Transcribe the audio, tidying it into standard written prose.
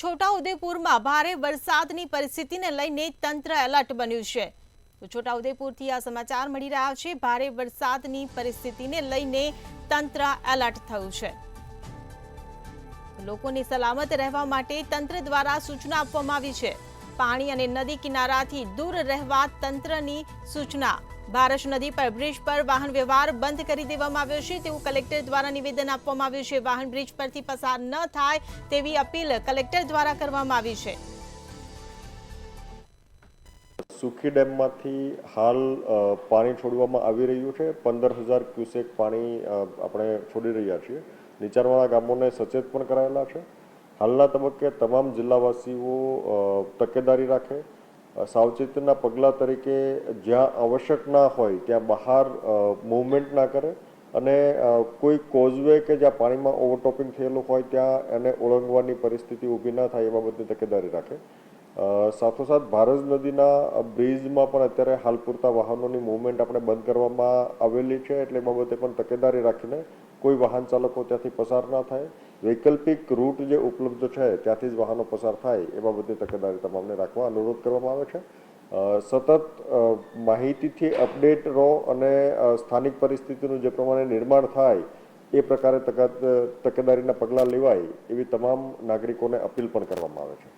છોટાઉદેપુરમાં ભારે વરસાદની પરિસ્થિતિને લઈને તંત્ર એલર્ટ બન્યું છે। તો છોટાઉદેપુરથી આ સમાચાર મળી રહ્યા છે। ભારે વરસાદની પરિસ્થિતિને લઈને તંત્ર એલર્ટ થયું છે। લોકોને સલામત રહેવા માટે તંત્ર દ્વારા સૂચના આપવામાં આવી છે। પાણી અને નદી કિનારાથી દૂર રહેવા તંત્રની સૂચના। ભારત નદી પર બ્રિજ પર વાહન વ્યવહાર બંધ કરી દેવામાં આવ્યો છે તેવું કલેક્ટર દ્વારા નિવેદન આપવામાં આવ્યું છે। વાહન બ્રિજ પરથી પસાર ન થાય તેવી અપીલ કલેક્ટર દ્વારા કરવામાં આવી છે। સુખી ડેમમાંથી હાલ પાણી છોડવામાં આવી રહ્યું છે। 15,000 ક્યુસેક પાણી આપણે છોડી રહ્યા છીએ। નીચાણવાળા ગામોને સચેત પણ કરાયેલા છે। હાલના તબક્કે તમામ જિલ્લાવાસીઓ તકેદારી રાખે। સાવચેતીના પગલાં તરીકે જ્યાં આવશ્યક ના હોય ત્યાં બહાર મૂવમેન્ટ ના કરે અને કોઈ કોઝવે કે જ્યાં પાણીમાં ઓવરટોપિંગ થયેલું હોય ત્યાં એને ઓળંગવાની પરિસ્થિતિ ઊભી ના થાય એ બાબતની તકેદારી રાખે। સાથોસાથ ભારત નદીના બ્રિજમાં પણ અત્યારે હાલ પૂરતા વાહનોની મૂવમેન્ટ આપણે બંધ કરવામાં આવેલી છે એટલે એ બાબતે પણ તકેદારી રાખીને કોઈ વાહન ચાલકો ત્યાંથી પસાર ના થાય। વૈકલ્પિક રૂટ જે ઉપલબ્ધ છે ત્યાંથી જ વાહનો પસાર થાય એ બાબતની તકેદારી તમામને રાખવા અનુરોધ કરવામાં આવે છે। સતત માહિતીથી અપડેટ રહો અને સ્થાનિક પરિસ્થિતિનું જે પ્રમાણે નિર્માણ થાય એ પ્રકારે તકેદારીના પગલાં લેવાય એવી તમામ નાગરિકોને અપીલ પણ કરવામાં આવે છે।